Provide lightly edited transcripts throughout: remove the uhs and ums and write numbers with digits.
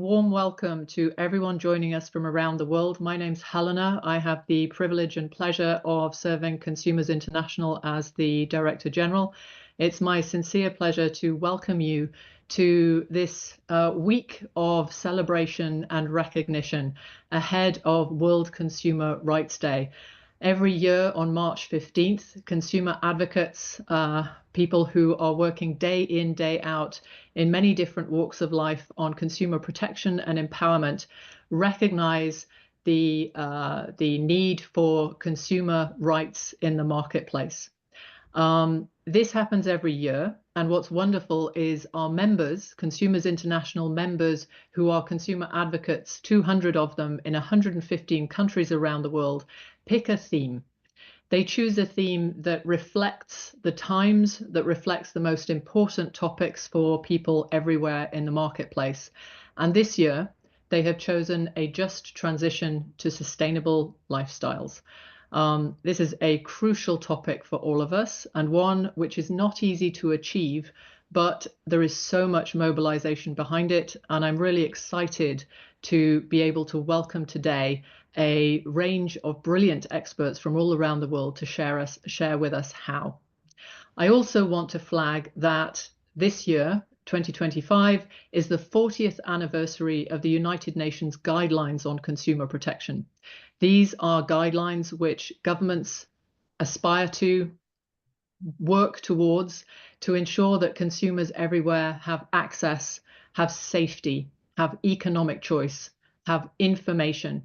warm welcome to everyone joining us from around the world. My name's Helena. I have the privilege and pleasure of serving Consumers International as the Director General. It's my sincere pleasure to welcome you to this week of celebration and recognition ahead of World Consumer Rights Day. Every year on March 15th, consumer advocates, people who are working day in, day out in many different walks of life on consumer protection and empowerment, recognize the need for consumer rights in the marketplace. This happens every year, and what's wonderful is our members, Consumers International members who are consumer advocates, 200 of them in 115 countries around the world, pick a theme. They choose a theme that reflects the times, that reflects the most important topics for people everywhere in the marketplace. And this year, they have chosen a just transition to sustainable lifestyles. This is a crucial topic for all of us, and one which is not easy to achieve, but there is so much mobilization behind it, and I'm really excited to be able to welcome today a range of brilliant experts from all around the world to share with us how. I also want to flag that this year, 2025, is the 40th anniversary of the United Nations Guidelines on Consumer Protection. These are guidelines which governments aspire to, work towards, to ensure that consumers everywhere have access, have safety, have economic choice, have information.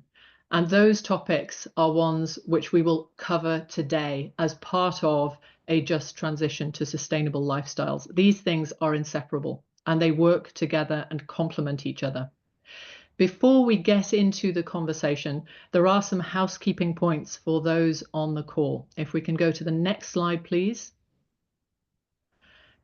And those topics are ones which we will cover today as part of a just transition to sustainable lifestyles. These things are inseparable and they work together and complement each other. Before we get into the conversation, there are some housekeeping points for those on the call. If we can go to the next slide, please.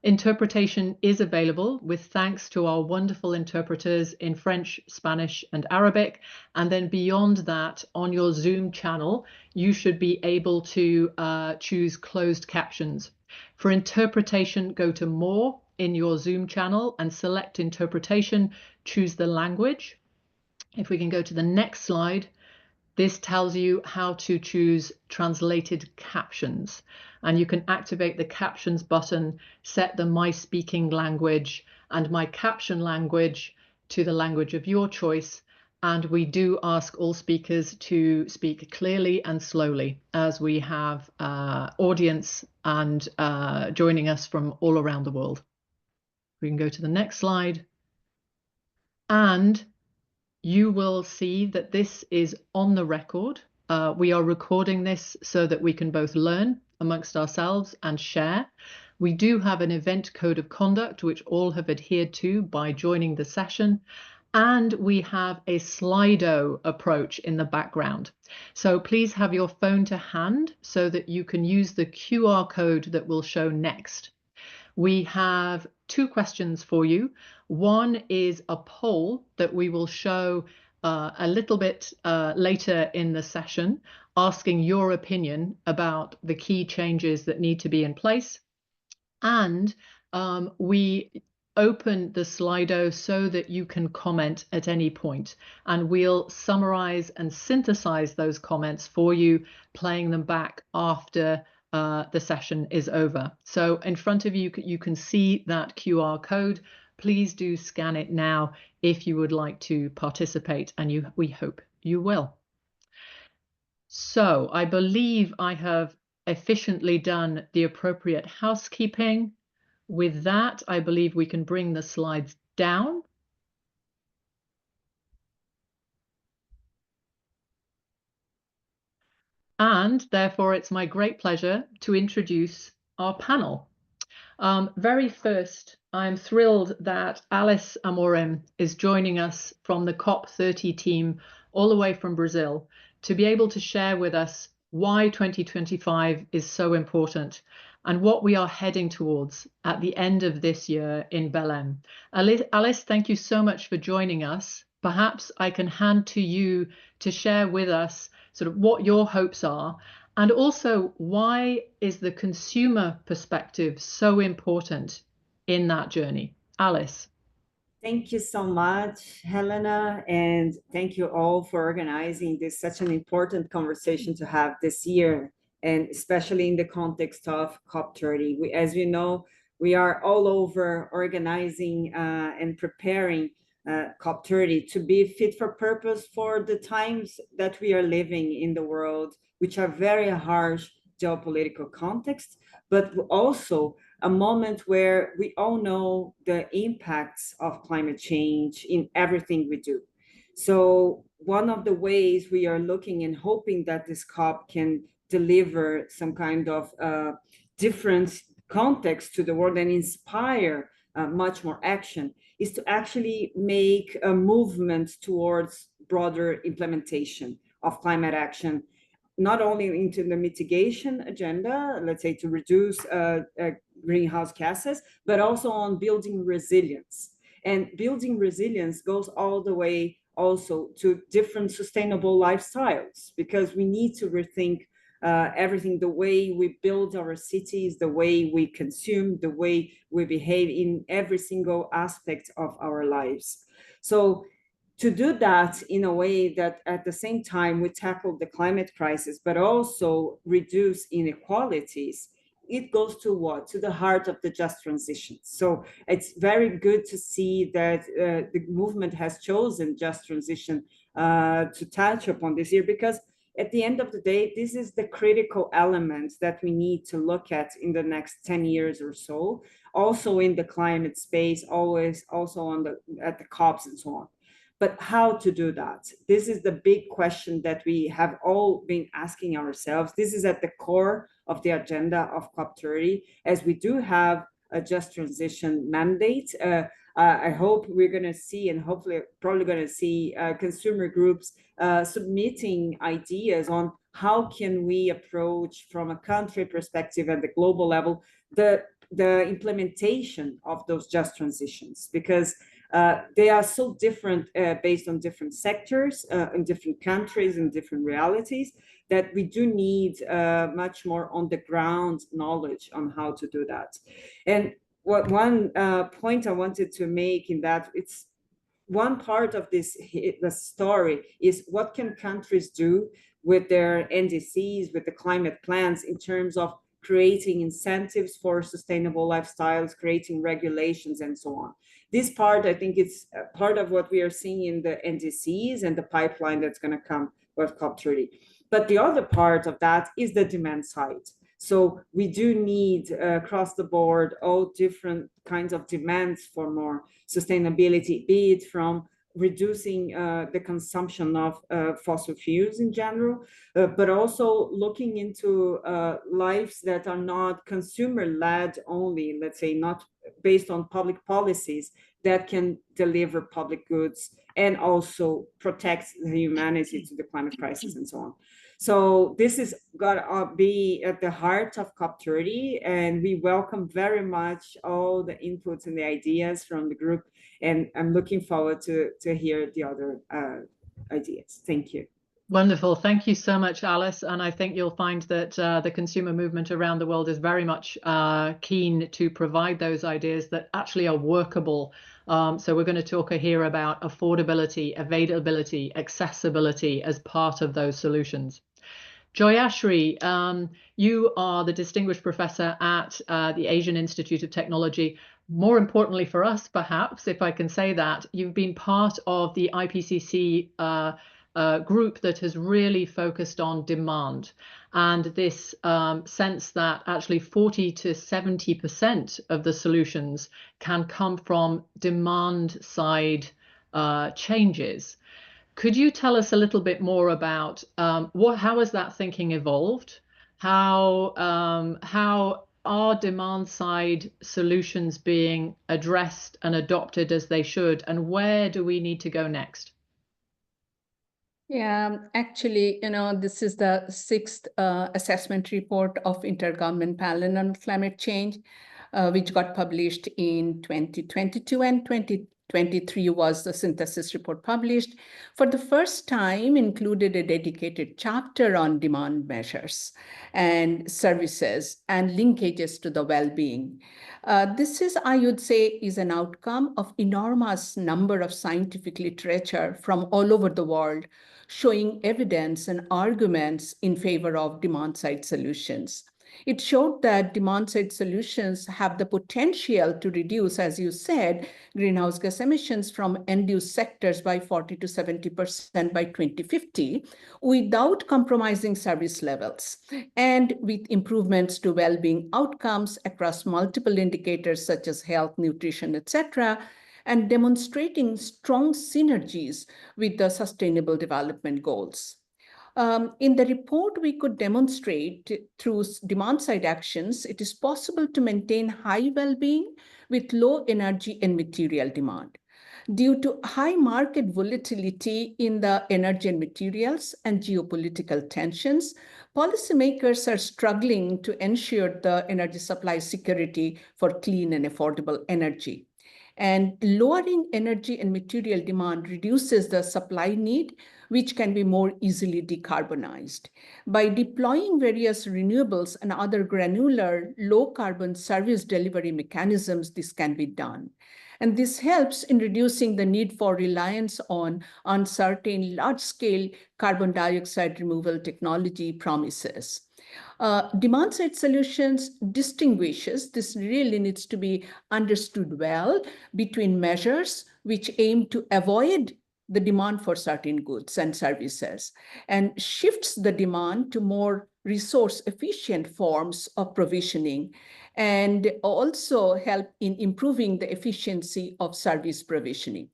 Interpretation is available with thanks to our wonderful interpreters in French, Spanish, and Arabic. And then beyond that, on your Zoom channel, you should be able to choose closed captions. For interpretation, go to More in your Zoom channel and select Interpretation, choose the language. If we can go to the next slide, this tells you how to choose translated captions, and you can activate the captions button, set the My Speaking Language and My Caption Language to the language of your choice. And we do ask all speakers to speak clearly and slowly as we have audience and joining us from all around the world. We can go to the next slide. And you will see that this is on the record. We are recording this so that we can both learn amongst ourselves and share. We do have an event code of conduct, which all have adhered to by joining the session. And we have a Slido approach in the background. So please have your phone to hand so that you can use the QR code that will show next. We have two questions for you. One is a poll that we will show a little bit later in the session, asking your opinion about the key changes that need to be in place. And we open the Slido so that you can comment at any point, and we'll summarize and synthesize those comments for you, playing them back after the session is over. So in front of you, you can see that QR code. Please do scan it now if you would like to participate, and we hope you will. So I believe I have efficiently done the appropriate housekeeping. With that, I believe we can bring the slides down. And therefore, it's my great pleasure to introduce our panel. Very first, I'm thrilled that Alice Amorim is joining us from the COP30 team all the way from Brazil to be able to share with us why 2025 is so important and what we are heading towards at the end of this year in Belém. Alice, thank you so much for joining us. Perhaps I can hand to you to share with us sort of what your hopes are, and also why is the consumer perspective so important in that journey. Alice. Thank you so much, Helena, and thank you all for organizing this such an important conversation to have this year, and especially in the context of COP30. As you know, we are all over organizing and preparing COP30 to be fit for purpose for the times that we are living in the world, which are very harsh geopolitical context, but also a moment where we all know the impacts of climate change in everything we do. So one of the ways we are looking and hoping that this COP can deliver some kind of different context to the world and inspire much more action is to actually make a movement towards broader implementation of climate action, not only into the mitigation agenda, let's say to reduce greenhouse gases, but also on building resilience. And building resilience goes all the way also to different sustainable lifestyles, because we need to rethink everything, the way we build our cities, the way we consume, the way we behave in every single aspect of our lives. So to do that in a way that at the same time we tackle the climate crisis, but also reduce inequalities, it goes to what? To the heart of the just transition. So it's very good to see that the movement has chosen just transition to touch upon this year, because at the end of the day, this is the critical element that we need to look at in the next 10 years or so, also in the climate space, always also on at the COPs and so on. But how to do that? This is the big question that we have all been asking ourselves. This is at the core of the agenda of COP30, as we do have a just transition mandate. I hope we're going to see, and hopefully probably going to see consumer groups submitting ideas on how can we approach from a country perspective at the global level the implementation of those just transitions, because they are so different based on different sectors, in different countries, in different realities, that we do need much more on the ground knowledge on how to do that. And what one point I wanted to make in that, it's one part of this the story is what can countries do with their NDCs, with the climate plans, in terms of creating incentives for sustainable lifestyles, creating regulations, and so on. This part, I think, it's part of what we are seeing in the NDCs and the pipeline that's going to come with COP30. But the other part of that is the demand side. So we do need across the board all different kinds of demands for more sustainability, be it from reducing the consumption of fossil fuels in general, but also looking into lives that are not consumer-led only, let's say not based on public policies that can deliver public goods and also protect the humanity to the climate crisis and so on. So this is going to be at the heart of COP30, and we welcome very much all the inputs and the ideas from the group, and I'm looking forward to hear the other ideas. Thank you. Wonderful. Thank you so much, Alice. And I think you'll find that the consumer movement around the world is very much keen to provide those ideas that actually are workable. So we're going to talk here about affordability, availability, accessibility as part of those solutions. Joyashri, you are the Distinguished Professor at the Asian Institute of Technology. More importantly for us, perhaps, if I can say that, you've been part of the IPCC group that has really focused on demand, and this sense that actually 40 to 70% of the solutions can come from demand side changes. Could you tell us a little bit more about how has that thinking evolved? How are demand side solutions being addressed and adopted as they should, and where do we need to go next? Yeah, actually, this is the sixth assessment report of Intergovernmental Panel on Climate Change, which got published in 2022 and 2023. 2023 was the synthesis report published, for the first time included a dedicated chapter on demand measures and services and linkages to the well-being. This is, I would say, is an outcome of enormous number of scientific literature from all over the world showing evidence and arguments in favor of demand-side solutions. It showed that demand-side solutions have the potential to reduce, as you said, greenhouse gas emissions from end-use sectors by 40 to 70% by 2050 without compromising service levels and with improvements to well-being outcomes across multiple indicators such as health, nutrition, etc., and demonstrating strong synergies with the Sustainable Development Goals. In the report, we could demonstrate through demand-side actions, it is possible to maintain high well-being with low energy and material demand. Due to high market volatility in the energy and materials and geopolitical tensions, policymakers are struggling to ensure the energy supply security for clean and affordable energy. And lowering energy and material demand reduces the supply need, which can be more easily decarbonized. By deploying various renewables and other granular low-carbon service delivery mechanisms, this can be done. And this helps in reducing the need for reliance on uncertain large-scale carbon dioxide removal technology promises. Demand-side solutions distinguishes, this really needs to be understood well, between measures which aim to avoid the demand for certain goods and services and shifts the demand to more resource-efficient forms of provisioning and also help in improving the efficiency of service provisioning.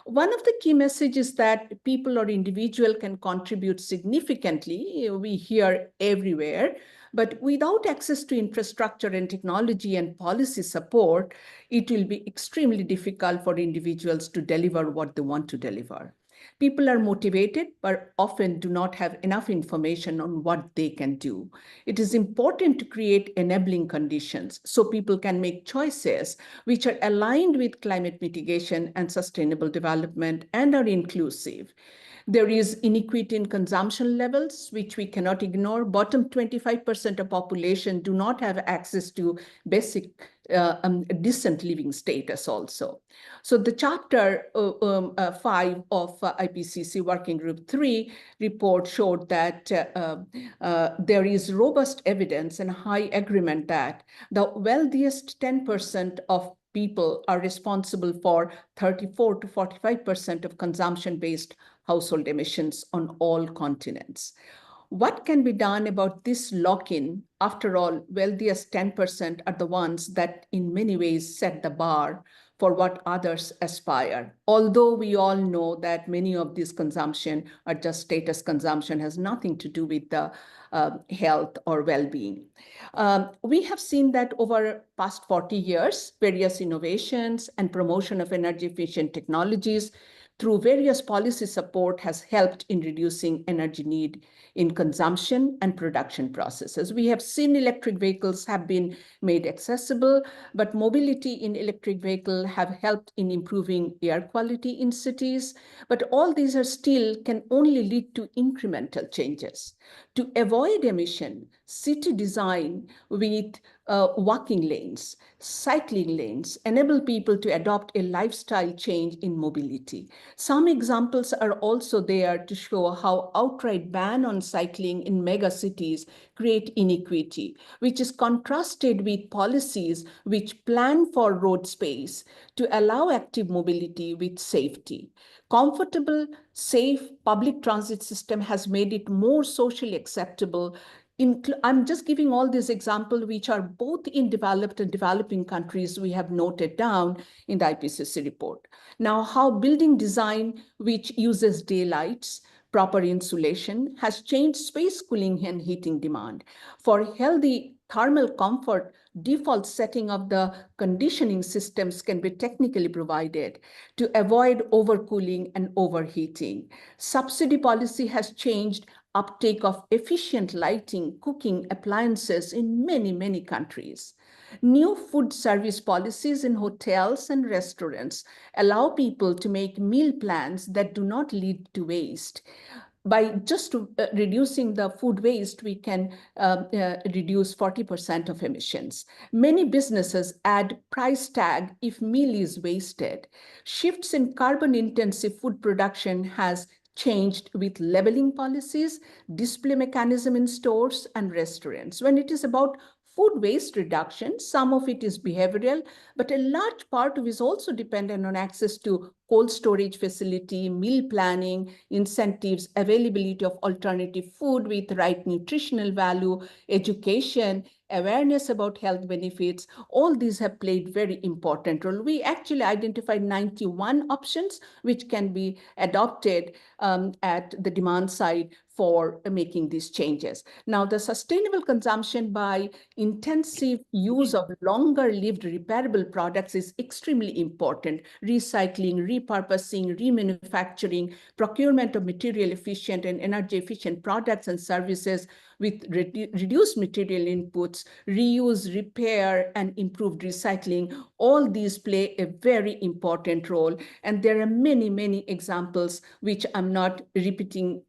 One of the key messages that people or individual can contribute significantly, we hear everywhere, but without access to infrastructure and technology and policy support, it will be extremely difficult for individuals to deliver what they want to deliver. People are motivated, but often do not have enough information on what they can do. It is important to create enabling conditions so people can make choices which are aligned with climate mitigation and sustainable development and are inclusive. There is inequity in consumption levels, which we cannot ignore. Bottom 25% of population do not have access to basic decent living status also. So the chapter 5 of IPCC Working Group 3 report showed that there is robust evidence and high agreement that the wealthiest 10% of people are responsible for 34 to 45% of consumption-based household emissions on all continents. What can be done about this lock-in? After all, wealthiest 10% are the ones that in many ways set the bar for what others aspire. Although we all know that many of these consumption are just status consumption, has nothing to do with the health or well-being. We have seen that over past 40 years, various innovations and promotion of energy efficient technologies through various policy support has helped in reducing energy need in consumption and production processes. We have seen electric vehicles have been made accessible, but mobility in electric vehicle have helped in improving air quality in cities. But all these are still can only lead to incremental changes. To avoid emission, city design with walking lanes, cycling lanes, enable people to adopt a lifestyle change in mobility. Some examples are also there to show how outright ban on cycling in mega cities create inequity, which is contrasted with policies which plan for road space to allow active mobility with safety. Comfortable, safe public transit system has made it more socially acceptable. I'm just giving all these examples which are both in developed and developing countries we have noted down in the IPCC report. Now, how building design which uses daylights, proper insulation has changed space cooling and heating demand. For healthy thermal comfort, default setting of the conditioning systems can be technically provided to avoid overcooling and overheating. Subsidy policy has changed uptake of efficient lighting, cooking appliances in many, many countries. New food service policies in hotels and restaurants allow people to make meal plans that do not lead to waste. By just reducing the food waste, we can reduce 40% of emissions. Many businesses add price tag if meal is wasted. Shifts in carbon-intensive food production has changed with labeling policies, display mechanism in stores and restaurants. When it is about food waste reduction, some of it is behavioral, but a large part of it is also dependent on access to cold storage facility, meal planning, incentives, availability of alternative food with right nutritional value, education, awareness about health benefits. All these have played very important role. We actually identified 91 options which can be adopted at the demand side for making these changes. Now, the sustainable consumption by intensive use of longer-lived repairable products is extremely important. Recycling, repurposing, remanufacturing, procurement of material efficient and energy efficient products and services with reduced material inputs, reuse, repair, and improved recycling. All these play a very important role. And there are many, many examples which I'm not repeating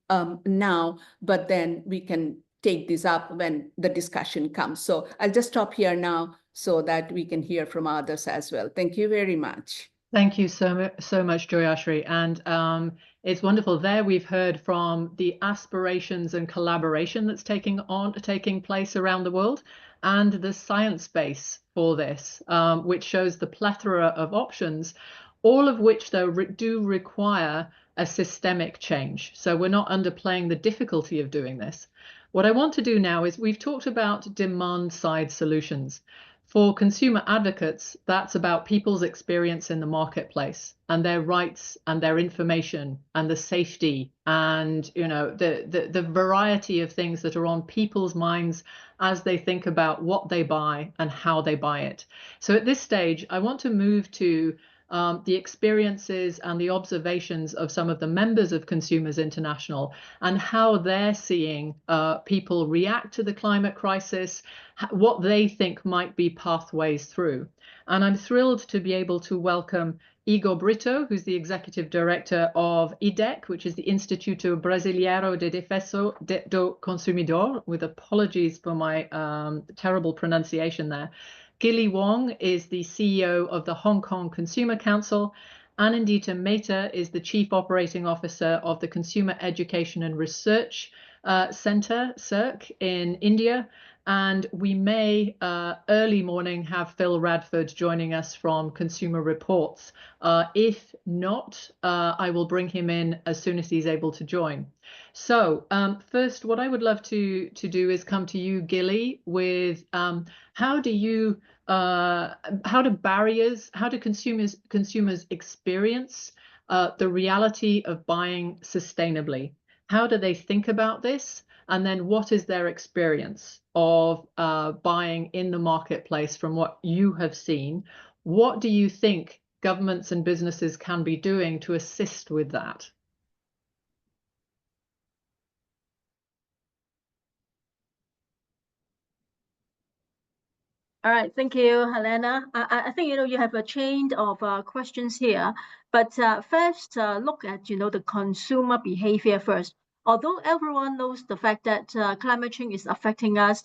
now, but then we can take this up when the discussion comes. So I'll just stop here now so that we can hear from others as well. Thank you very much. Thank you so much, Joyashri. And it's wonderful. There we've heard from the aspirations and collaboration that's taking place around the world, and the science base for this, which shows the plethora of options, all of which though do require a systemic change. So we're not underplaying the difficulty of doing this. What I want to do now is, we've talked about demand side solutions. For consumer advocates, that's about people's experience in the marketplace and their rights and their information and the safety and, you know, the variety of things that are on people's minds as they think about what they buy and how they buy it. So at this stage, I want to move to the experiences and the observations of some of the members of Consumers International and how they're seeing people react to the climate crisis, what they think might be pathways through. And I'm thrilled to be able to welcome Igor Brito, who's the Executive Director of IDEC, which is the Instituto Brasileiro de Defesa do Consumidor, with apologies for my terrible pronunciation there. Gilly Wong is the CEO of the Hong Kong Consumer Council. Anindita Mehta is the Chief Operating Officer of the Consumer Education and Research Centre, CERC, in India. And we may early morning have Phil Radford joining us from Consumer Reports. If not, I will bring him in as soon as he's able to join. So first, what I would love to do is come to you, Gilly, with how do consumers experience the reality of buying sustainably? How do they think about this? And then what is their experience of buying in the marketplace from what you have seen? What do you think governments and businesses can be doing to assist with that? All right, thank you, Helena. I think, you have a chain of questions here, but first look at, the consumer behavior first. Although everyone knows the fact that climate change is affecting us,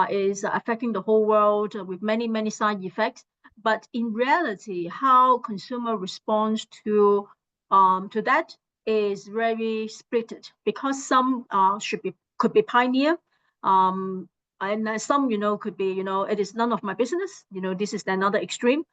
is affecting the whole world with many, many side effects, but in reality, how consumer responds to that is very split, because some could be pioneer, and some, could be, it is none of my business. This is another extreme.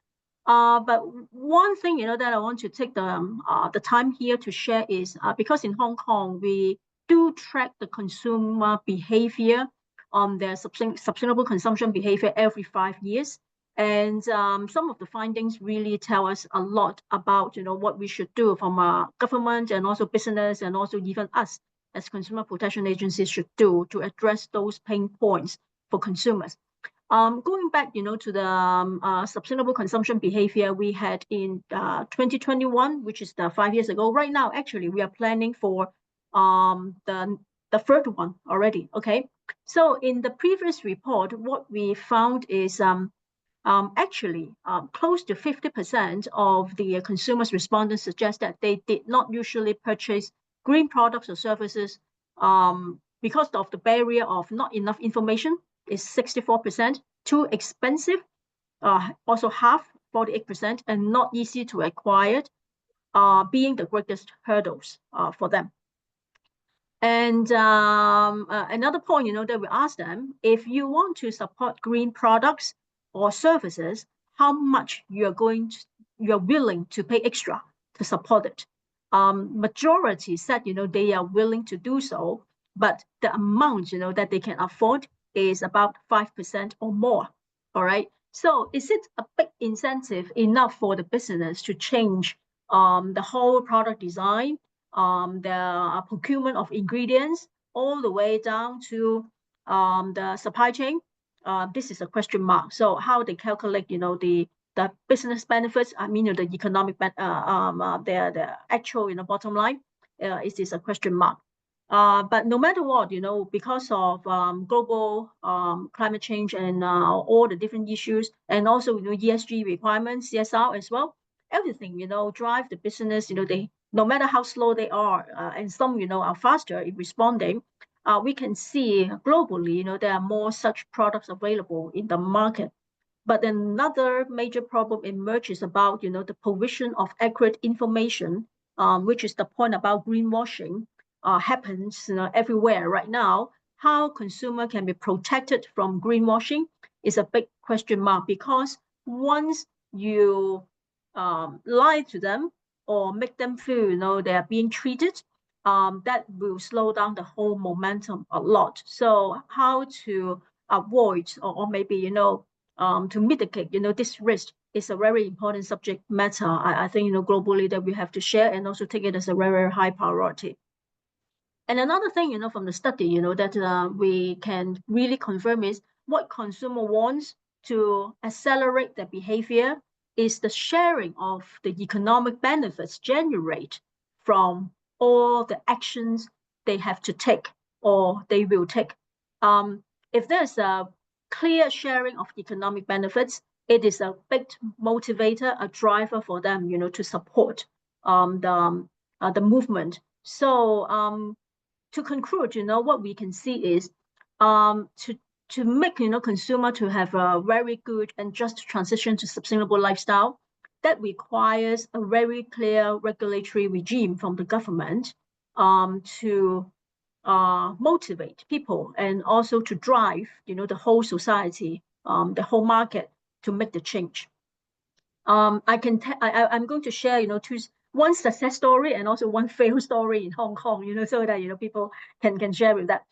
But one thing, that I want to take the time here to share is because in Hong Kong, we do track the consumer behavior on their sustainable consumption behavior every 5 years. And some of the findings really tell us a lot about, what we should do from government and also business and also even us as consumer protection agencies should do to address those pain points for consumers. Going back, to the sustainable consumption behavior we had in 2021, which is 5 years ago. Right now, actually, we are planning for the third one already. Okay, so in the previous report, what we found is actually, close to 50% of the consumers respondents suggest that they did not usually purchase green products or services because of the barrier of not enough information is 64%, too expensive, also half, 48%, and not easy to acquire, being the greatest hurdles for them. And another point, that we ask them, if you want to support green products or services, how much you're willing to pay extra to support it. Majority said, they are willing to do so, but the amount, that they can afford is about 5% or more. All right. So is it a big incentive enough for the business to change the whole product design, the procurement of ingredients, all the way down to the supply chain? This is a question mark. So how they calculate, the business benefits, I mean, the economic, the actual, bottom line, is a question mark. But no matter what, because of global climate change and all the different issues, and also, ESG requirements, CSR as well, everything, drive the business, they, no matter how slow they are, and some, are faster in responding, we can see globally, there are more such products available in the market. But another major problem emerges about, the provision of accurate information, which is the point about greenwashing, happens, everywhere right now. How consumer can be protected from greenwashing is a big question mark, because once you lie to them or make them feel, they are being treated, that will slow down the whole momentum a lot. So how to avoid or maybe, to mitigate, this risk is a very important subject matter. I think, globally that we have to share and also take it as a very, very high priority. And another thing, from the study, that we can really confirm is what consumer wants to accelerate their behavior is the sharing of the economic benefits generated from all the actions they have to take or they will take. If there's a clear sharing of economic benefits, it is a big motivator, a driver for them, to support the movement. So to conclude, what we can see is to make, consumer to have a very good and just transition to sustainable lifestyle, that requires a very clear regulatory regime from the government to motivate people and also to drive, the whole society, the whole market to make the change. I'm going to share, one success story and also one fail story in Hong Kong, so that, people can share with that.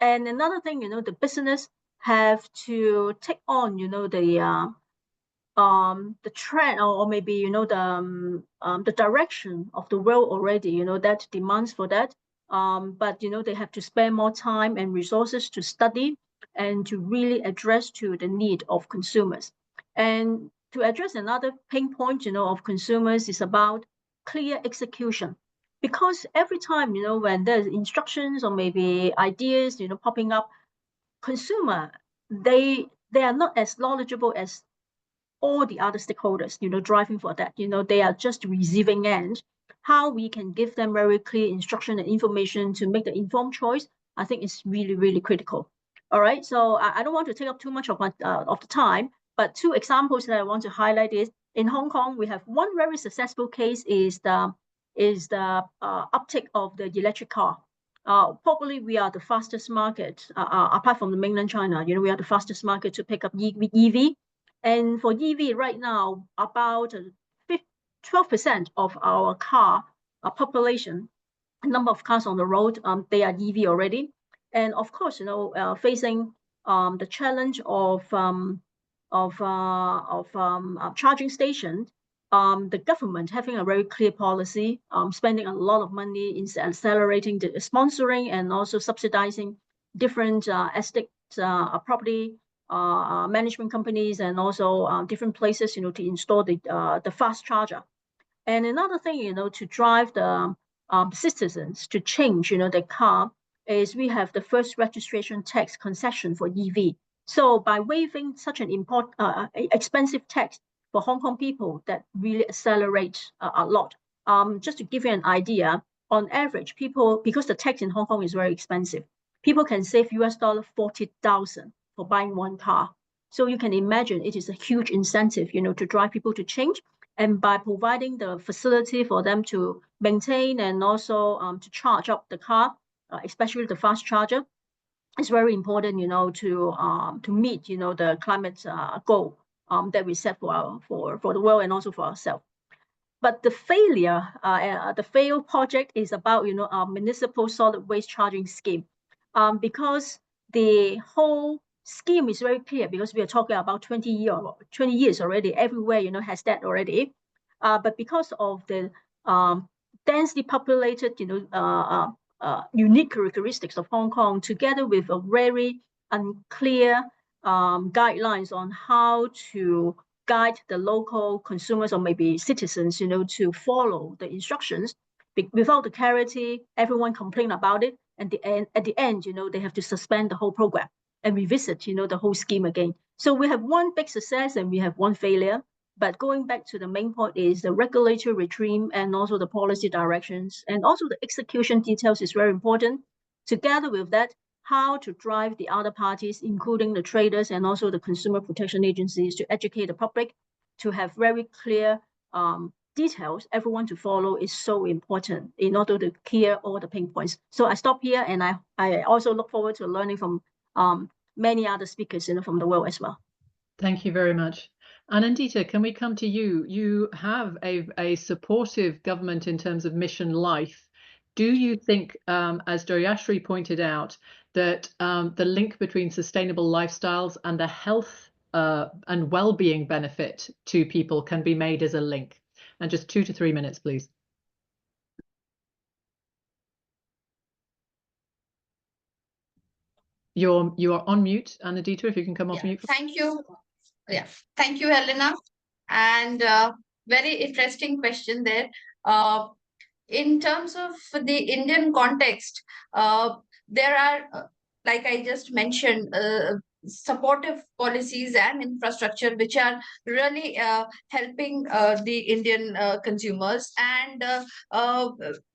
And another thing, the business have to take on, the trend or maybe, the direction of the world already, that demands for that. But, they have to spend more time and resources to study and to really address to the need of consumers. And to address another pain point, of consumers is about clear execution. Because every time, when there's instructions or maybe ideas, popping up, consumer, they are not as knowledgeable as all the other stakeholders, driving for that. They are just receiving end. How we can give them very clear instruction and information to make the informed choice, I think is really, really critical. All right, so I don't want to take up too much of the time, but two examples that I want to highlight is in Hong Kong, we have one very successful case is the uptake of the electric car. Probably we are the fastest market, apart from the mainland China, we are the fastest market to pick up EV. And for EV right now, about 12% of our car population, number of cars on the road, they are EV already. And of course, facing the challenge of charging stations, the government having a very clear policy, spending a lot of money in accelerating the sponsoring and also subsidizing different estate property management companies and also different places, to install the fast charger. And another thing, to drive the citizens to change, their car is we have the first registration tax concession for EV. So by waiving such an expensive tax for Hong Kong people, that really accelerates a lot. Just to give you an idea, on average, people, because the tax in Hong Kong is very expensive, people can save $40,000 for buying one car. So you can imagine it is a huge incentive, to drive people to change. And by providing the facility for them to maintain and also to charge up the car, especially the fast charger, it's very important, to meet, the climate goal that we set for the world and also for ourselves. But the failed project is about, our municipal solid waste charging scheme, because the whole scheme is very clear, because we are talking about 20 years already. Everywhere, has that already. But because of the densely populated, unique characteristics of Hong Kong, together with a very unclear guidelines on how to guide the local consumers or maybe citizens, to follow the instructions. Without the clarity, everyone complain about it, and at the end, they have to suspend the whole program and revisit, the whole scheme again. So we have one big success and we have one failure. But going back to the main point is the regulatory regime and also the policy directions and also the execution details is very important. Together with that, how to drive the other parties, including the traders and also the consumer protection agencies, to educate the public, to have very clear details, everyone to follow is so important in order to clear all the pain points. So I stop here, and I also look forward to learning from many other speakers from the world as well. Thank you very much. Anindita, can we come to you? You have a supportive government in terms of mission life. Do you think, as Doyashri pointed out, that the link between sustainable lifestyles and the health and well-being benefit to people can be made as a link? And just 2 to 3 minutes, please. You are on mute, Anindita, if you can come off mute. Thank you. Yeah, thank you, Helena. And very interesting question there. In terms of the Indian context, there are, like I just mentioned, supportive policies and infrastructure which are really helping the Indian consumers. And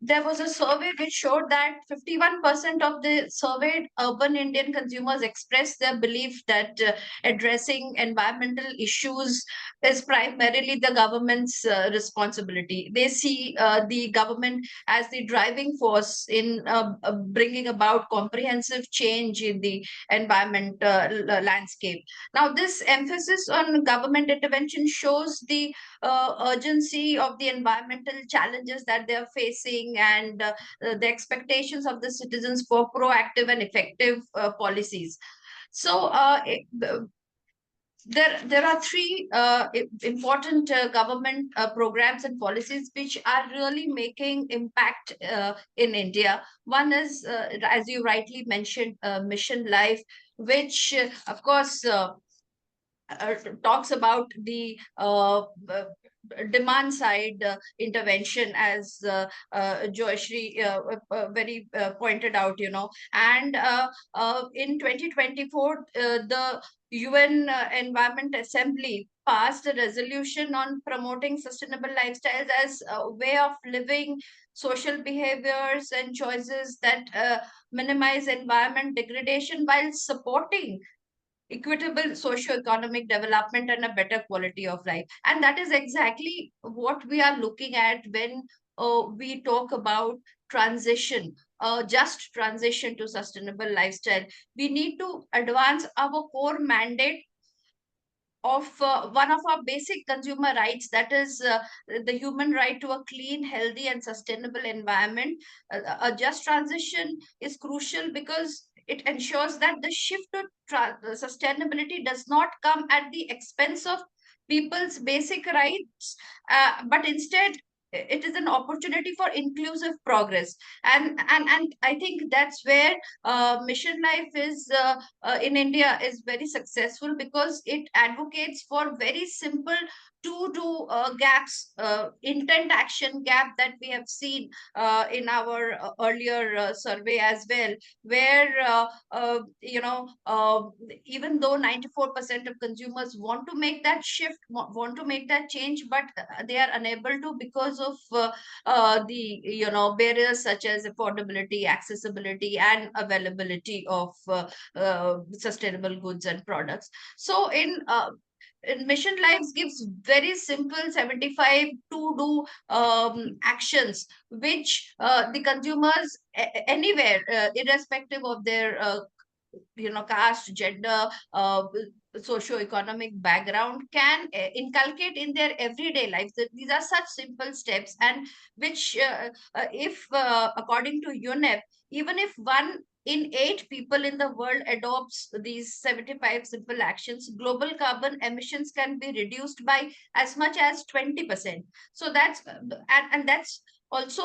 there was a survey which showed that 51% of the surveyed urban Indian consumers expressed their belief that addressing environmental issues is primarily the government's responsibility. They see the government as the driving force in bringing about comprehensive change in the environment landscape. Now, this emphasis on government intervention shows the urgency of the environmental challenges that they are facing and the expectations of the citizens for proactive and effective policies. So there are three important government programs and policies which are really making impact in India. One is, as you rightly mentioned, Mission Life, which, of course, talks about the demand side intervention, as Joyshri very pointed out, and in 2024, the UN Environment Assembly passed a resolution on promoting sustainable lifestyles as a way of living, social behaviors and choices that minimize environment degradation while supporting equitable socio-economic development and a better quality of life. And that is exactly what we are looking at when we talk about transition, just transition to sustainable lifestyle. We need to advance our core mandate of one of our basic consumer rights, that is the human right to a clean, healthy and sustainable environment. A just transition is crucial because it ensures that the shift to sustainability does not come at the expense of people's basic rights, but instead it is an opportunity for inclusive progress. And I think that's where Mission Life is in India is very successful, because it advocates for very simple to gaps, intent action gap that we have seen in our earlier survey as well, where even though 94% of consumers want to make that shift, want to make that change, but they are unable to because of the barriers such as affordability, accessibility, and availability of sustainable goods and products. So Mission Lives gives very simple 75 to do actions which the consumers anywhere, irrespective of their caste, gender, socio-economic background, can inculcate in their everyday lives. These are such simple steps, and which if according to UNEP, even if 1 in 8 people in the world adopts these 75 simple actions, global carbon emissions can be reduced by as much as 20%. So and that's also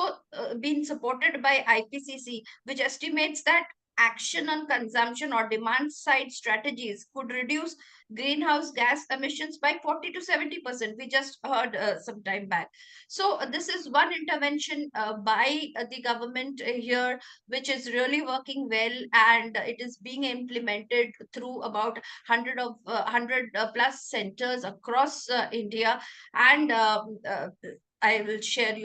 been supported by IPCC, which estimates that action on consumption or demand side strategies could reduce greenhouse gas emissions by 40 to 70%. We just heard some time back. So this is one intervention by the government here, which is really working well, and it is being implemented through about 100 plus centers across India. And I will share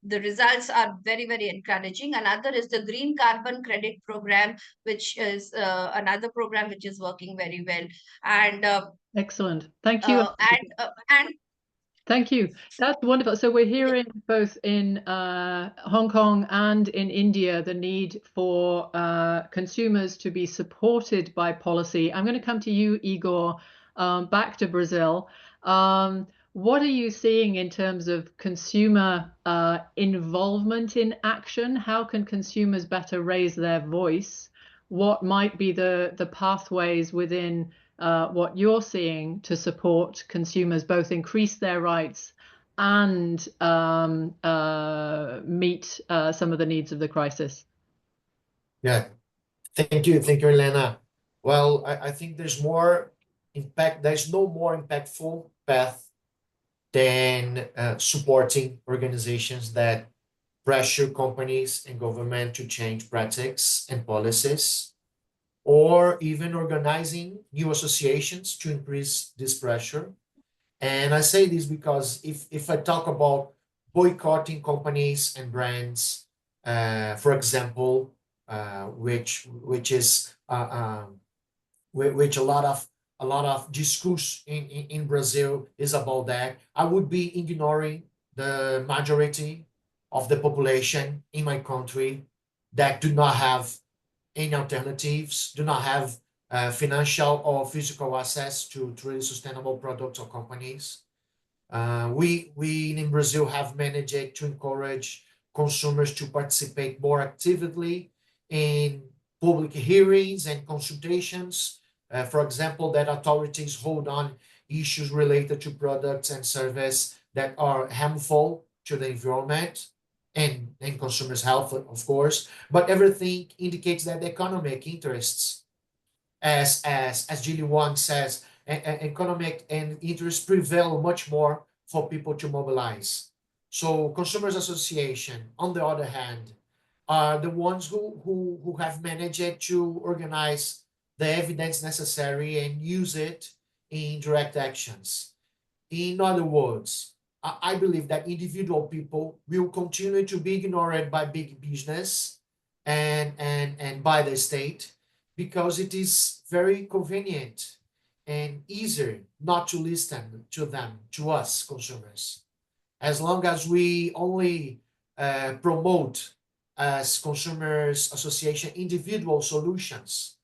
the results are very, very encouraging. Another is the Green Carbon Credit Program, which is another program which is working very well. And excellent. Thank you. And thank you. That's wonderful. So we're hearing both in Hong Kong and in India the need for consumers to be supported by policy. I'm going to come to you, Igor, back to Brazil. What are you seeing in terms of consumer involvement in action? How can consumers better raise their voice? What might be the pathways within what you're seeing to support consumers both increase their rights and meet some of the needs of the crisis? Yeah, thank you, Helena. Well, I think there's more impact. There's no more impactful path than supporting organizations that pressure companies and government to change practices and policies, or even organizing new associations to increase this pressure. And I say this because if I talk about boycotting companies and brands, for example, which a lot of discourse in Brazil is about that, I would be ignoring the majority of the population in my country that do not have any alternatives, do not have financial or physical access to really sustainable products or companies. We in Brazil have managed to encourage consumers to participate more actively in public hearings and consultations. For example, that authorities hold on issues related to products and services that are harmful to the environment and consumers' health, of course. But everything indicates that economic interests, as Gilly Wang says, economic and interests prevail much more for people to mobilize. So consumers association, on the other hand, are the ones who have managed to organize the evidence necessary and use it in direct actions. In other words, I believe that individual people will continue to be ignored by big business and by the state, because it is very convenient and easier not to listen to them, to us consumers. As long as we only promote, as consumers association, individual solutions,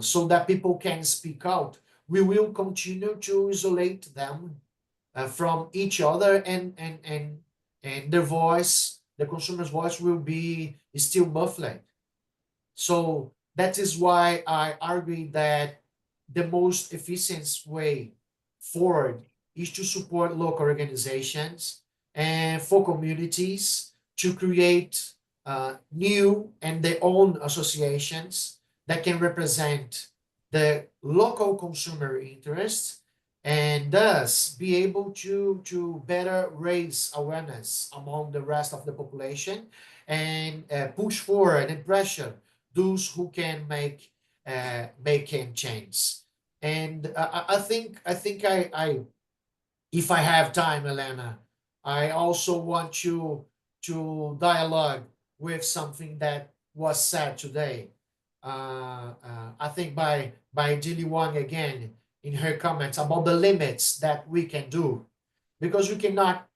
so that people can speak out, we will continue to isolate them from each other, and their voice, the consumer's voice, will be still muffled. So that is why I argue that the most efficient way forward is to support local organizations and for communities to create new and their own associations that can represent the local consumer interests and thus be able to better raise awareness among the rest of the population and push forward and pressure those who can make change. And I if I have time, Helena, I also want you to dialogue with something that was said today. I think by Jilly Wang again in her comments about the limits that we can do, because we cannot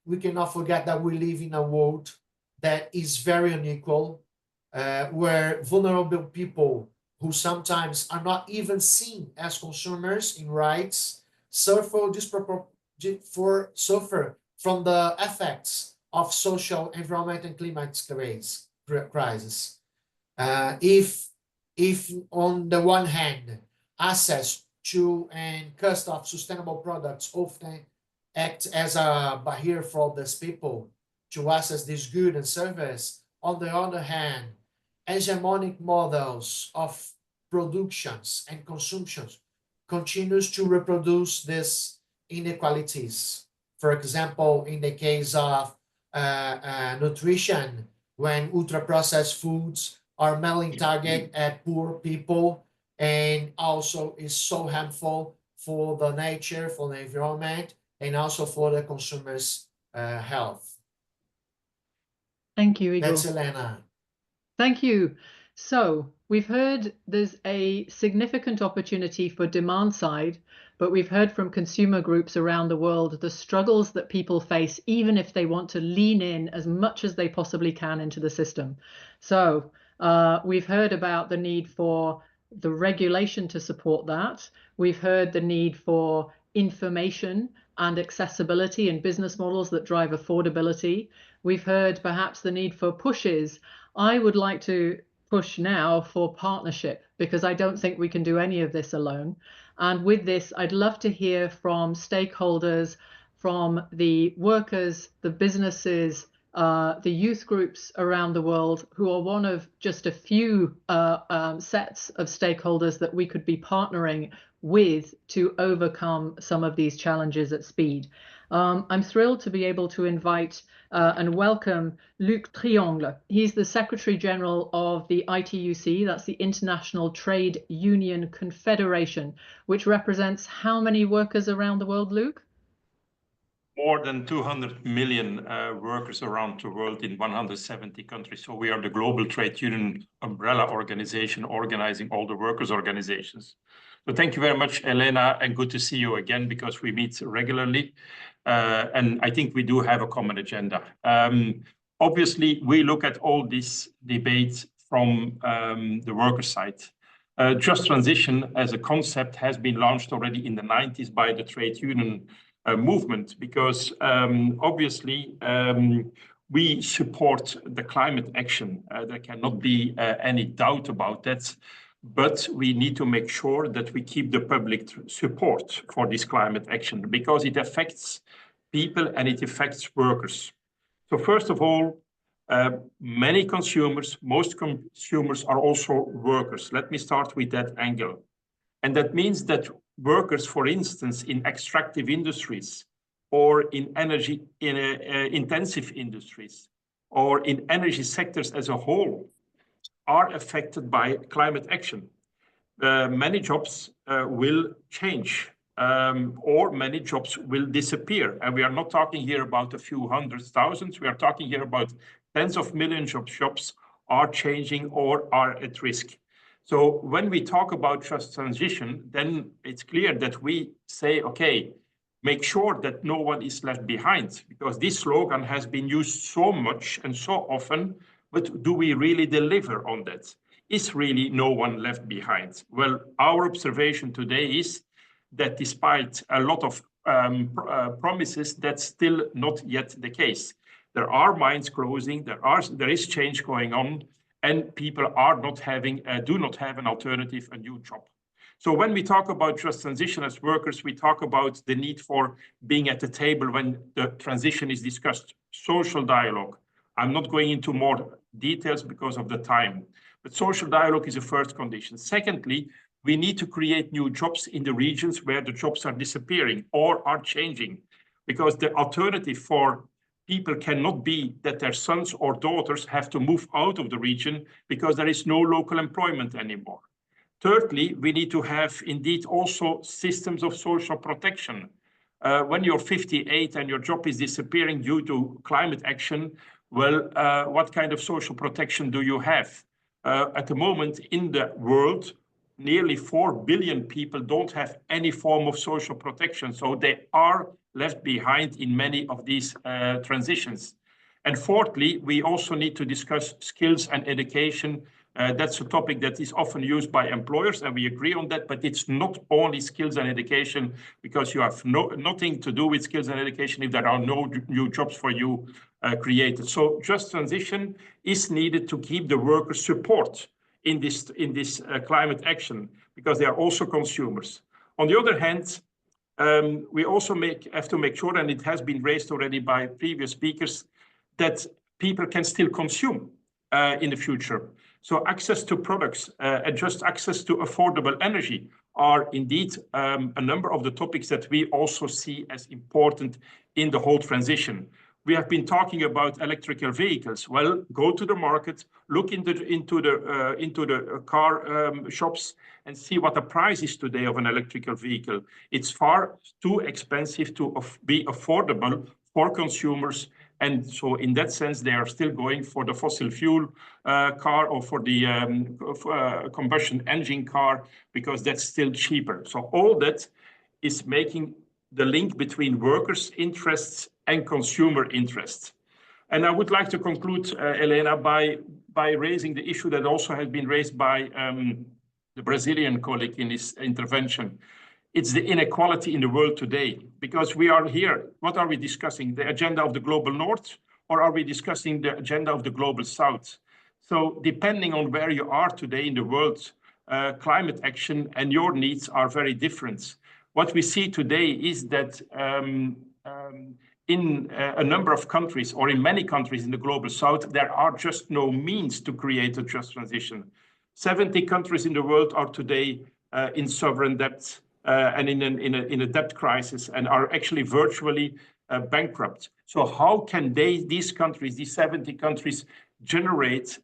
forget that we live in a world that is very unequal, where vulnerable people who sometimes are not even seen as consumers in rights suffer suffer from the effects of social, environment, and climate crisis. If on the one hand, access to and cost of sustainable products often act as a barrier for these people to access this good and service, on the other hand, hegemonic models of productions and consumptions continues to reproduce these inequalities. For example, in the case of nutrition, when ultra-processed foods are mainly targeted at poor people and also is so harmful for the nature, for the environment, and also for the consumer's health. Thank you, Igor. That's Helena. Thank you. So we've heard there's a significant opportunity for demand side, but we've heard from consumer groups around the world the struggles that people face, even if they want to lean in as much as they possibly can into the system. So we've heard about the need for the regulation to support that. We've heard the need for information and accessibility and business models that drive affordability. We've heard perhaps the need for pushes. I would like to push now for partnership, because I don't think we can do any of this alone. And with this, I'd love to hear from stakeholders, from the workers, the businesses, the youth groups around the world, who are one of just a few sets of stakeholders that we could be partnering with to overcome some of these challenges at speed. I'm thrilled to be able to invite and welcome Luc Triangle. He's the Secretary General of the ITUC, that's the International Trade Union Confederation, which represents how many workers around the world, Luc? More than 200 million workers around the world in 170 countries. So we are the global trade union umbrella organization organizing all the workers' organizations. So thank you very much, Helena, and good to see you again, because we meet regularly. And I think we do have a common agenda. Obviously, we look at all these debates from the worker side. Just transition as a concept has been launched already in the 90s by the trade union movement, because obviously we support the climate action. There cannot be any doubt about that. But we need to make sure that we keep the public support for this climate action, because it affects people and it affects workers. So first of all, many consumers, most consumers are also workers. Let me start with that angle. And that means that workers, for instance, in extractive industries or in energy intensive industries or in energy sectors as a whole are affected by climate action. Many jobs will change or many jobs will disappear. And we are not talking here about a few hundred thousands. We are talking here about tens of millions of jobs are changing or are at risk. So when we talk about just transition, then it's clear that we say, okay, make sure that no one is left behind, because this slogan has been used so much and so often, but do we really deliver on that? Is really no one left behind? Well, our observation today is that despite a lot of promises, that's still not yet the case. There are mines closing, there is change going on, and people do not have an alternative, a new job. So when we talk about just transition as workers, we talk about the need for being at the table when the transition is discussed, social dialogue. I'm not going into more details because of the time, but social dialogue is a first condition. Secondly, we need to create new jobs in the regions where the jobs are disappearing or are changing, because the alternative for people cannot be that their sons or daughters have to move out of the region because there is no local employment anymore. Thirdly, we need to have indeed also systems of social protection. When you're 58 and your job is disappearing due to climate action, well, what kind of social protection do you have? At the moment in the world, nearly 4 billion people don't have any form of social protection. So they are left behind in many of these transitions. And fourthly, we also need to discuss skills and education. That's a topic that is often used by employers, and we agree on that, but it's not only skills and education, because you have nothing to do with skills and education if there are no new jobs for you created. So just transition is needed to keep the workers' support in this climate action, because they are also consumers. On the other hand, we also have to make sure, and it has been raised already by previous speakers, that people can still consume in the future. So access to products and just access to affordable energy are indeed a number of the topics that we also see as important in the whole transition. We have been talking about electrical vehicles. Well, go to the market, look into the car shops and see what the price is today of an electrical vehicle. It's far too expensive to be affordable for consumers. And so in that sense, they are still going for the fossil fuel car or for the combustion engine car, because that's still cheaper. So all that is making the link between workers' interests and consumer interests. And I would like to conclude, Helena, by raising the issue that also has been raised by the Brazilian colleague in his intervention. It's the inequality in the world today, because we are here. What are we discussing? The agenda of the global north, or are we discussing the agenda of the global south? So depending on where you are today in the world, climate action and your needs are very different. What we see today is that in a number of countries, or in many countries in the global south, there are just no means to create a just transition. 70 countries in the world are today in sovereign debt and in a debt crisis, and are actually virtually bankrupt. So how can these countries, these 70 countries, generate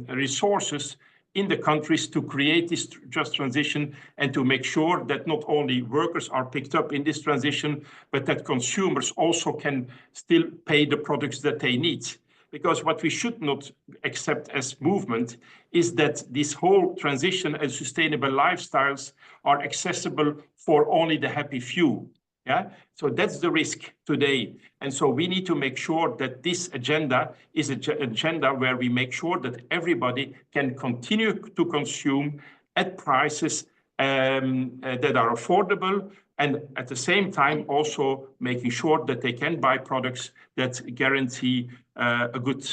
resources in the countries to create this just transition, and to make sure that not only workers are picked up in this transition, but that consumers also can still pay the products that they need? Because what we should not accept as movement is that this whole transition and sustainable lifestyles are accessible for only the happy few. Yeah, so that's the risk today. And so we need to make sure that this agenda is an agenda where we make sure that everybody can continue to consume at prices that are affordable, and at the same time also making sure that they can buy products that guarantee a good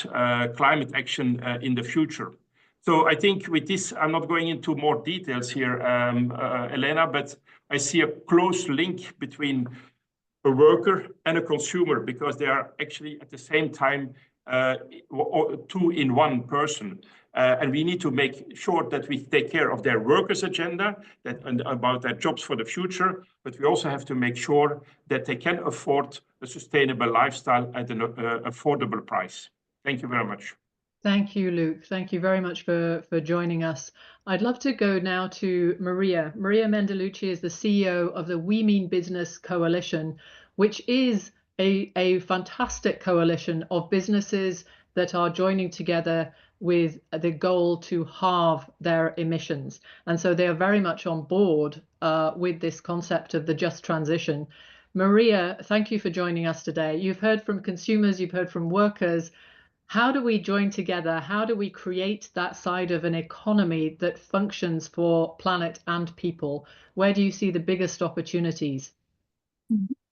climate action in the future. So I think with this, I'm not going into more details here, Helena, but I see a close link between a worker and a consumer, because they are actually at the same time two in one person. And we need to make sure that we take care of their workers' agenda and about their jobs for the future, but we also have to make sure that they can afford a sustainable lifestyle at an affordable price. Thank you very much. Thank you, Luc. Thank you very much for joining us. I'd love to go now to Maria. Maria Mendelucci is the CEO of the We Mean Business Coalition, which is a fantastic coalition of businesses that are joining together with the goal to halve their emissions. And so they are very much on board with this concept of the just transition. Maria, thank you for joining us today. You've heard from consumers, you've heard from workers. How do we join together? How do we create that side of an economy that functions for planet and people? Where do you see the biggest opportunities?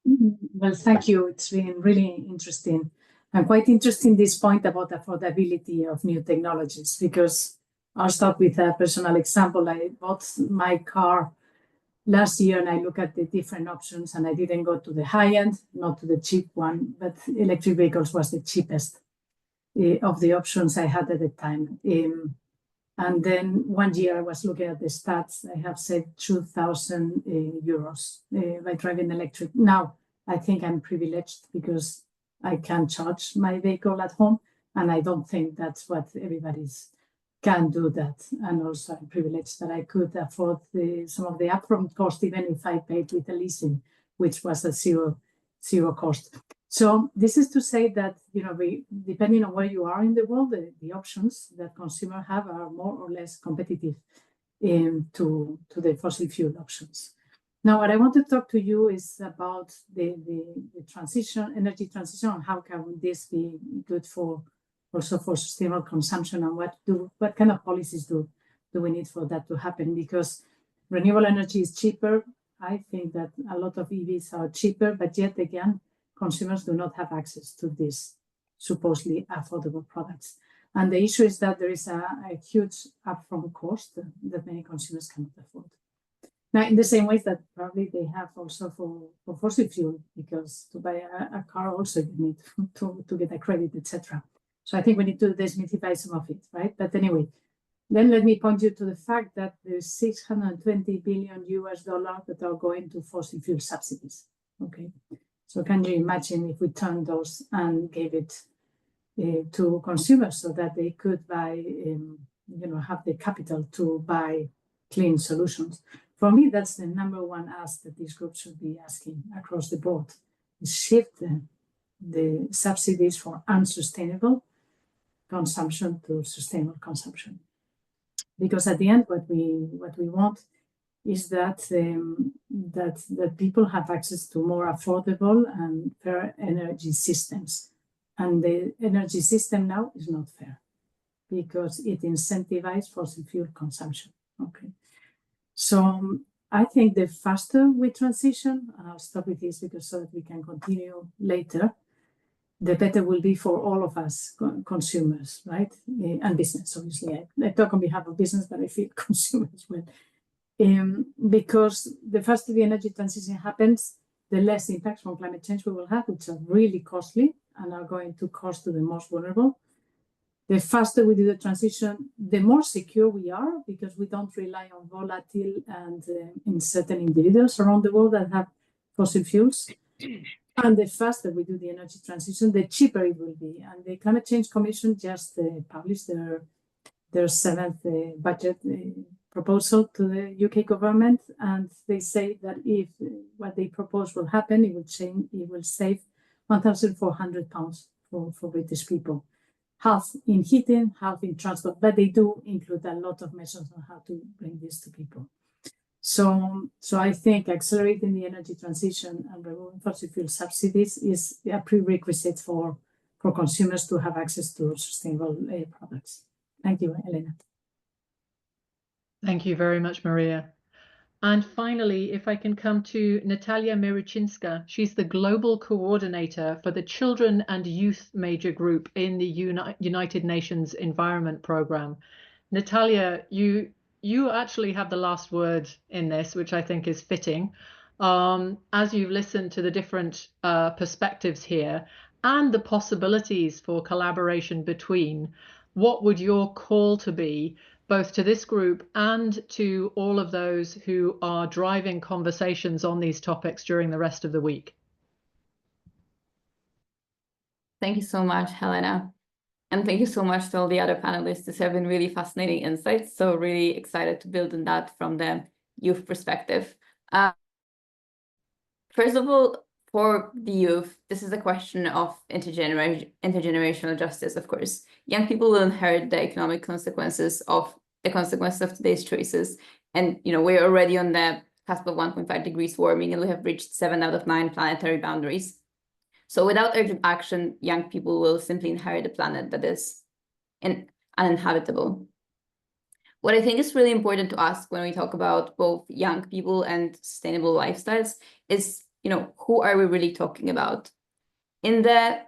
Well, thank you. It's been really interesting. I'm quite interested in this point about affordability of new technologies, because I'll start with a personal example. I bought my car last year and I look at the different options, and I didn't go to the high end, not to the cheap one, but electric vehicles was the cheapest of the options I had at the time. And And then one year I was looking at the stats, I have saved 2,000 euros by driving electric. Now, I think I'm privileged because I can charge my vehicle at home, and I don't think that's what everybody's can do that. And also I'm privileged that I could afford some of the upfront cost, even if I paid with a leasing, which was a zero cost. So this is to say that, you know, depending on where you are in the world, the options that consumers have are more or less competitive to the fossil fuel options. Now, what I want to talk to you is about the transition, energy transition, and how can this be good for also for sustainable consumption, and what kind of policies do we need for that to happen? Because renewable energy is cheaper. I think that a lot of EVs are cheaper, but yet again, consumers do not have access to these supposedly affordable products. And the issue is that there is a huge upfront cost that many consumers cannot afford. Now, in the same way that probably they have also for fossil fuel, because to buy a car also you need to get a credit, etc. So I think we need to demystify some of it, right? But anyway, then let me point you to the fact that there's $620 billion that are going to fossil fuel subsidies, okay? So can you imagine if we turn those and gave it to consumers so that they could buy, have the capital to buy clean solutions? For me, that's the number one ask that this group should be asking across the board, is shift the subsidies for unsustainable consumption to sustainable consumption. Because at the end, what we want is that that people have access to more affordable and fair energy systems. And the energy system now is not fair because it incentivizes fossil fuel consumption. Okay. So I think the faster we transition, and I'll stop with this because so that we can continue later, the better will be for all of us consumers, right? And business, obviously. I talk on behalf of business, but I feel consumers will. Because the faster the energy transition happens, the less impacts from climate change we will have, which are really costly and are going to cost to the most vulnerable. The faster we do the transition, the more secure we are, because we don't rely on volatile and uncertain individuals around the world that have fossil fuels. And the faster we do the energy transition, the cheaper it will be. And the Climate Change Commission just published their seventh budget proposal to the UK government, and they say that if what they propose will happen, it will save £1,400 for British people, half in heating, half in transport, but they do include a lot of measures on how to bring this to people. So I think accelerating the energy transition and removing fossil fuel subsidies is a prerequisite for consumers to have access to sustainable products. Thank you, Helena. Thank you very much, Maria. And finally, if I can come to Natalia Mirychinska, she's the Global Coordinator for the Children and Youth Major Group in the United Nations Environment Programme. Natalia, you actually have the last word in this, which I think is fitting. As you've listened to the different perspectives here and the possibilities for collaboration between, what would your call to be, both to this group and to all of those who are driving conversations on these topics during the rest of the week? Thank you so much, Helena. And thank you so much to all the other panelists. These have been really fascinating insights. So really excited to build on that from the youth perspective. First of all, for the youth, this is a question of intergenerational justice, of course. Young people will inherit the economic consequences of today's choices. And, we're already on the cusp of 1.5 degrees warming, and we have reached 7 out of 9 planetary boundaries. So without urgent action, young people will simply inherit a planet that is uninhabitable. What I think is really important to ask when we talk about both young people and sustainable lifestyles is, who are we really talking about? In the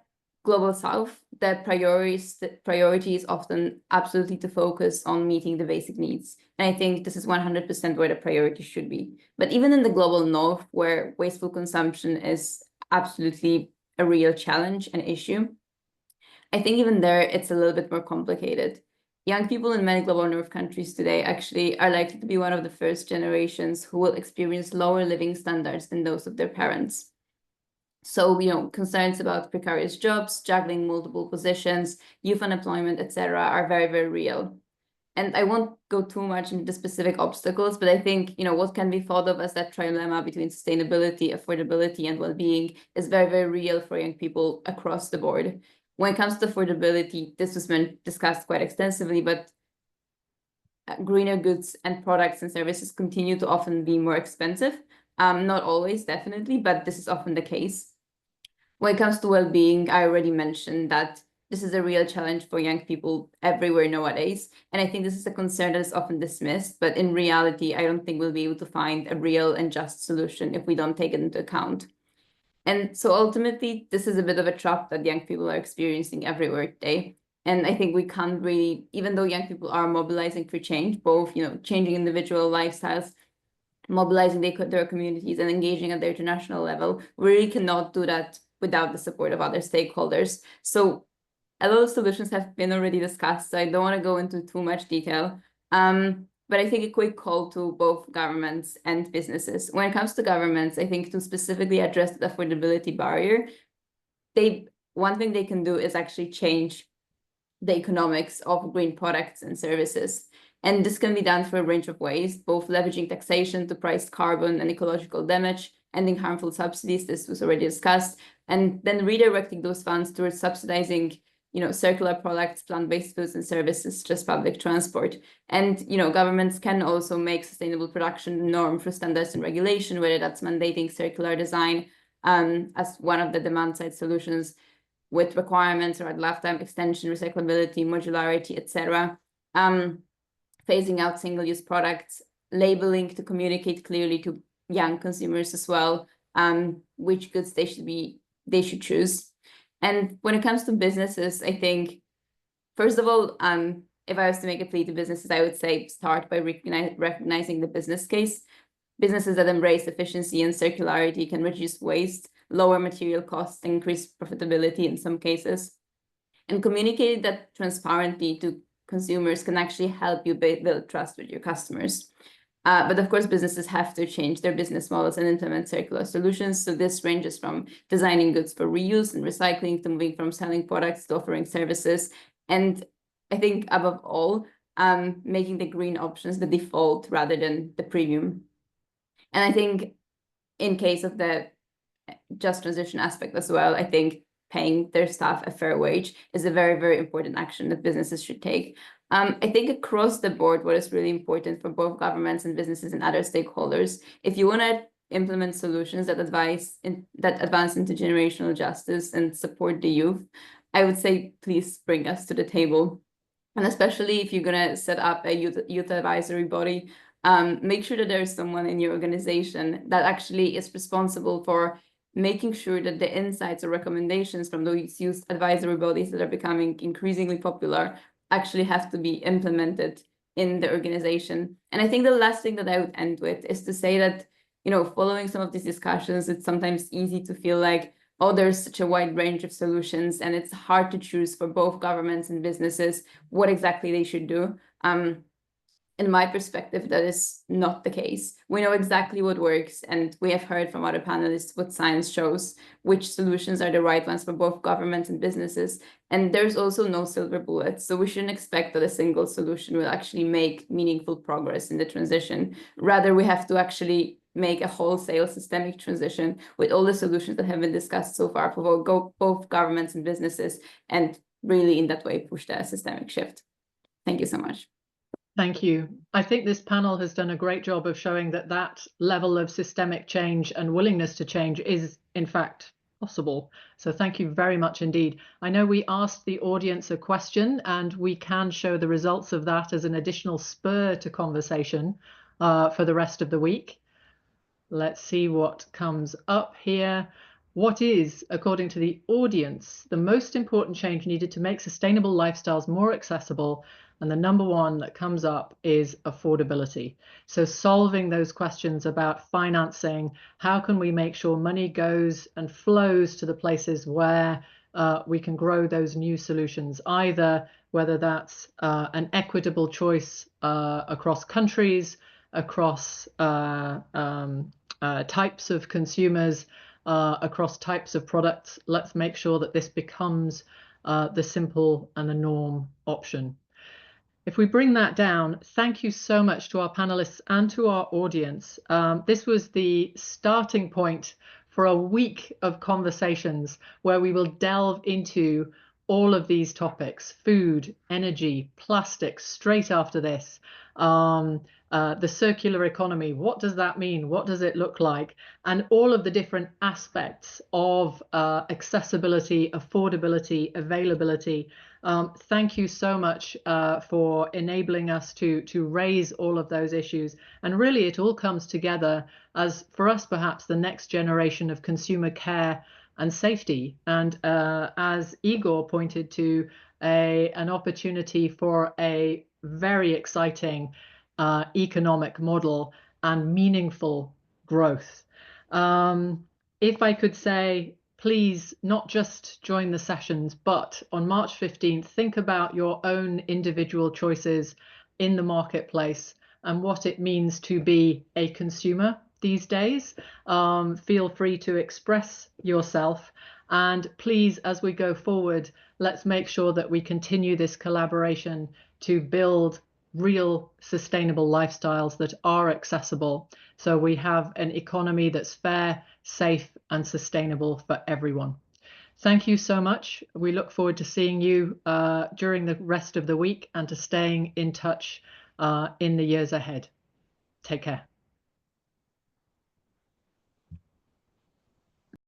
global south, the priority is often absolutely to focus on meeting the basic needs. And I think this is 100% where the priority should be. But even in the global north, where wasteful consumption is absolutely a real challenge and issue, I think even there it's a little bit more complicated. young people in many global north countries today actually are likely to be one of the first generations who will experience lower living standards than those of their parents. So, concerns about precarious jobs, juggling multiple positions, youth unemployment, etc., are very, very real. And I won't go too much into the specific obstacles, but I think, what can be thought of as that trilemma between sustainability, affordability, and well-being is very, very real for young people across the board. When it comes to affordability, this was been discussed quite extensively, but greener goods and products and services continue to often be more expensive. Not always, definitely, but this is often the case. When it comes to well-being, I already mentioned that this is a real challenge for young people everywhere nowadays. And I think this is a concern that is often dismissed, but in reality, I don't think we'll be able to find a real and just solution if we don't take it into account. And so ultimately, this is a bit of a trap that young people are experiencing everywhere today. And I think we can't really, even though young people are mobilizing for change, both, changing individual lifestyles, mobilizing their communities and engaging at the international level, we really cannot do that without the support of other stakeholders. So a lot of solutions have been already discussed, so I don't want to go into too much detail. But I think a quick call to both governments and businesses. When it comes to governments, I think to specifically address the affordability barrier, one thing they can do is actually change the economics of green products and services. And this can be done through a range of ways, both leveraging taxation to price carbon and ecological damage, ending harmful subsidies, this was already discussed, and then redirecting those funds towards subsidizing circular products, plant-based foods and services, just public transport. And, governments can also make sustainable production norm through standards and regulation, whether that's mandating circular design as one of the demand-side solutions with requirements around lifetime extension, recyclability, modularity, etc. Phasing out single-use products, labeling to communicate clearly to young consumers as well, which goods they should choose. And when it comes to businesses, I think, first of all, if I was to make a plea to businesses, I would say start by recognizing the business case. Businesses that embrace efficiency and circularity can reduce waste, lower material costs, and increase profitability in some cases. And communicating that transparently to consumers can actually help you build trust with your customers. But of course, businesses have to change their business models and implement circular solutions. So this ranges from designing goods for reuse and recycling to moving from selling products to offering services. And I think above all, making the green options the default rather than the premium. And I think in case of the just transition aspect as well, I think paying their staff a fair wage is a very, very important action that businesses should take. I think across the board, what is really important for both governments and businesses and other stakeholders, if you want to implement solutions that advance intergenerational justice and support the youth, I would say, please bring us to the table. And especially if you're going to set up a youth advisory body, make sure that there is someone in your organization that actually is responsible for making sure that the insights or recommendations from those youth advisory bodies that are becoming increasingly popular actually have to be implemented in the organization. And I think the last thing that I would end with is to say that, following some of these discussions, it's sometimes easy to feel like, oh, there's such a wide range of solutions and it's hard to choose for both governments and businesses what exactly they should do. In my perspective, that is not the case. We know exactly what works, and we have heard from other panelists what science shows, which solutions are the right ones for both governments and businesses. And there's also no silver bullet, so we shouldn't expect that a single solution will actually make meaningful progress in the transition. Rather, we have to actually make a wholesale systemic transition with all the solutions that have been discussed so far for both governments and businesses, and really in that way push the systemic shift. Thank you so much. Thank you. I think this panel has done a great job of showing that level of systemic change and willingness to change is, in fact, possible. So thank you very much indeed. I know we asked the audience a question, and we can show the results of that as an additional spur to conversation for the rest of the week. Let's see what comes up here. What is, according to the audience, the most important change needed to make sustainable lifestyles more accessible? And the number one that comes up is affordability. So solving those questions about financing, how can we make sure money goes and flows to the places where we can grow those new solutions, either whether that's an equitable choice across countries, across types of consumers, across types of products. Let's make sure that this becomes the simple and the norm option. If we bring that down, thank you so much to our panelists and to our audience. This was the starting point for a week of conversations where we will delve into all of these topics: food, energy, plastics, straight after this. The circular economy, what does that mean? What does it look like? And all of the different aspects of accessibility, affordability, availability. Thank you so much for enabling us to raise all of those issues. And really, it all comes together as, for us, perhaps the next generation of consumer care and safety. And as Igor pointed to, an opportunity for a very exciting economic model and meaningful growth. If I could say, please not just join the sessions, but on March 15th, think about your own individual choices in the marketplace and what it means to be a consumer these days. Feel free to express yourself. And please, as we go forward, let's make sure that we continue this collaboration to build real sustainable lifestyles that are accessible, so we have an economy that's fair, safe, and sustainable for everyone. Thank you so much. We look forward to seeing you during the rest of the week and to staying in touch in the years ahead. Take care.